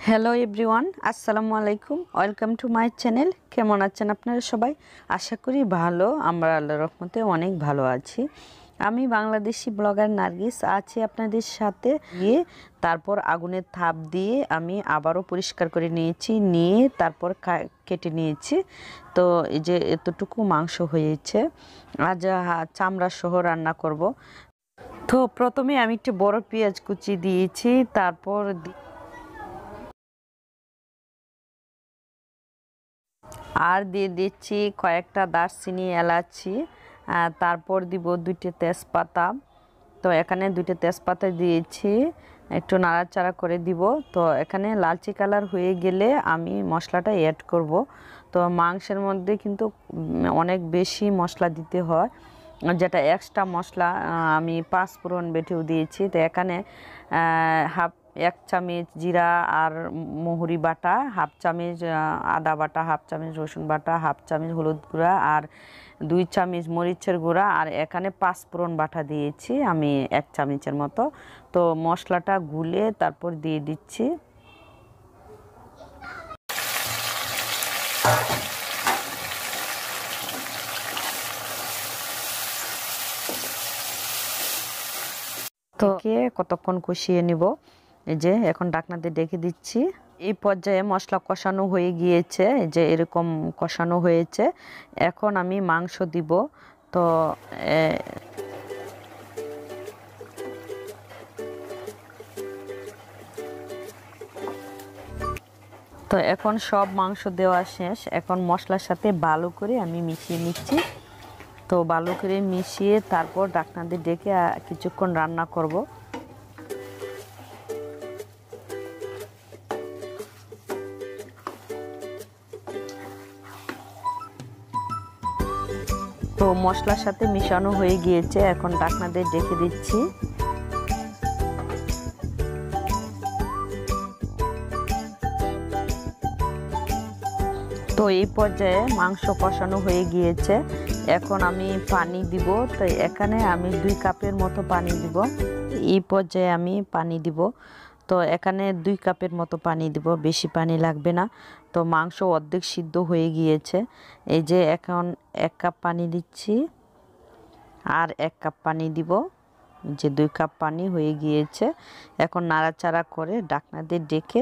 Hello everyone, আসসালামু আলাইকুম। Welcome to my channel. কেমন আছেন আপনারা সবাই? আশা করি ভালো। আমরা আল্লাহর রহমতে অনেক ভালো আছি। আমি বাংলাদেশি ব্লগার নার্গিস আছি আপনাদের সাথে। তারপর আগুনের তাপ দিয়ে আমি আবারও পরিষ্কার করে নিয়ে তারপর কেটে নিয়েছি। তো এই যে এতটুকু মাংস হয়েছে, আজ চামড়া সহ রান্না করব। তো প্রথমে আমি একটু বড় পেঁয়াজ কুচি দিয়েছি, তারপর আর দিয়ে দিচ্ছি কয়েকটা দারচিনি, এলাচি, তারপর দিব 2টে তেজপাতা। তো এখানে 2টে তেজপাতা দিয়েছি, একটু নাড়াচাড়া করে দিব। তো এখানে লালচে কালার হয়ে গেলে আমি মশলাটা অ্যাড করব। তো মাংসের মধ্যে কিন্তু অনেক বেশি মশলা দিতে হয়, যেটা এক্সট্রা মশলা আমি 5 ফোড়ন বেটেও দিয়েছি। তো এখানে এক চামচ জিরা আর মহুরি বাটা, হাফ চামচ আদা বাটা, হাফ চামচ রসুন বাটা, হাফ চামচ হলুদ গুঁড়া আর 2 চামচ মরিচের গুঁড়া, আর এখানে 5 ফোড়ন বাটা দিয়েছি আমি 1 চামচের মতো। তো মশলাটা গুলে তারপর দিয়ে দিচ্ছি। তো কতক্ষণ কষিয়ে নিব। এই যে এখন ঢাকনা দিয়ে ঢেকে দিচ্ছি। এই পর্যায়ে মশলা কষানো হয়ে গিয়েছে, যে এরকম কষানো হয়েছে। এখন আমি মাংস দিব। তো তো এখন সব মাংস দেওয়া শেষ। এখন মশলার সাথে ভালো করে আমি মিশিয়ে নিচ্ছি। তো ভালো করে মিশিয়ে তারপর ঢাকনা দিয়ে ঢেকে কিছুক্ষণ রান্না করব। তো মশলার সাথে মিশানো হয়ে গিয়েছে, এখন ঢাকনা দিয়ে ঢেকে দিচ্ছি। তো এই পর্যায়ে মাংস কষানো হয়ে গিয়েছে, এখন আমি পানি দিব। তো এখানে আমি 2 কাপের মতো পানি দিব। এই পর্যায়ে আমি পানি দিব। তো এখানে 2 কাপের মতো পানি দিব, বেশি পানি লাগবে না। তো মাংস অর্ধেক সিদ্ধ হয়ে গিয়েছে। এই যে এখন 1 কাপ পানি দিচ্ছি, আর 1 কাপ পানি দিব, যে 2 কাপ পানি হয়ে গিয়েছে। এখন নাড়াচাড়া করে ঢাকনা দিয়ে ঢেকে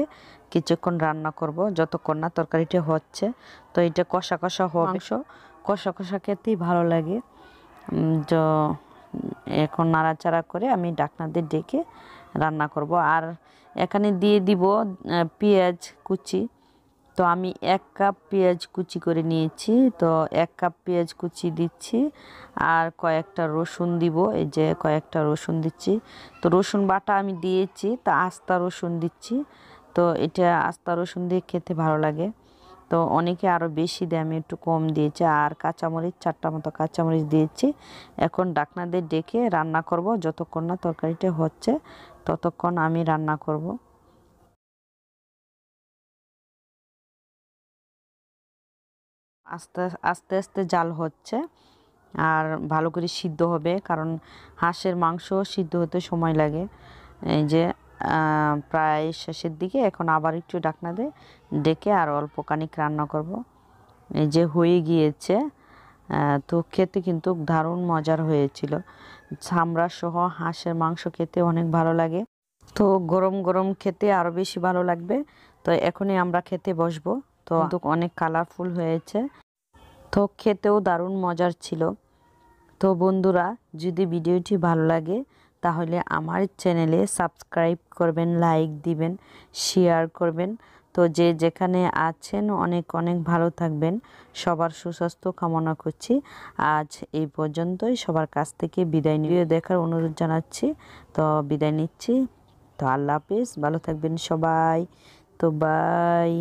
কিছুক্ষণ রান্না করব, যতক্ষণ না তরকারিটা হচ্ছে। তো এটা কষা কষা হবে, মাংস কষা কষা খেতেই ভালো লাগে। তো এখন নাড়াচাড়া করে আমি ঢাকনা দিয়ে ঢেকে রান্না করব। আর এখানে দিয়ে দিব পেঁয়াজ কুচি। তো আমি 1 কাপ পেঁয়াজ কুচি করে নিয়েছি। তো 1 কাপ পেঁয়াজ কুচি দিচ্ছি, আর কয়েকটা রসুন দিব। এই যে কয়েকটা রসুন দিচ্ছি। তো রসুন বাটা আমি দিয়েছি, তা আস্তা রসুন দিচ্ছি। তো এটা আস্তা রসুন দিয়ে খেতে ভালো লাগে। তো অনেকে আরও বেশি দেয়, আমি একটু কম দিয়েছি। আর কাঁচামরিচ 4টা মতো কাঁচামরিচ দিয়েছি। এখন ঢাকনা দিয়ে ডেকে রান্না করব, যতক্ষণ না তরকারিটা হচ্ছে ততক্ষণ আমি রান্না করব। আস্তে আস্তে আস্তে জাল হচ্ছে, আর ভালো করে সিদ্ধ হবে, কারণ হাঁসের মাংস সিদ্ধ হতে সময় লাগে। এই যে প্রায় শেষের দিকে, এখন আবার একটু ঢাকনা দিয়ে ডেকে আর অল্প খানিক রান্না করব। এই যে হয়ে গিয়েছে। তো খেতে কিন্তু দারুণ মজার হয়েছিল। চামড়া সহ হাঁসের মাংস খেতে অনেক ভালো লাগে। তো গরম গরম খেতে আরও বেশি ভালো লাগবে। তো এখনই আমরা খেতে বসবো। তো অনেক কালারফুল হয়েছে, তো খেতেও দারুণ মজার ছিল। তো বন্ধুরা, যদি ভিডিওটি ভালো লাগে তাহলে আমার চ্যানেলে সাবস্ক্রাইব করবেন, লাইক দিবেন, শেয়ার করবেন। তো যে যেখানে আছেন অনেক অনেক ভালো থাকবেন। সবার সুস্বাস্থ্য কামনা করছি। আজ এই পর্যন্তই। সবার কাছ থেকে বিদায় নিয়ে দেখার অনুরোধ জানাচ্ছি। তো বিদায় নিচ্ছি। তো আল্লাহ হাফিজ, ভালো থাকবেন সবাই। তো বাই।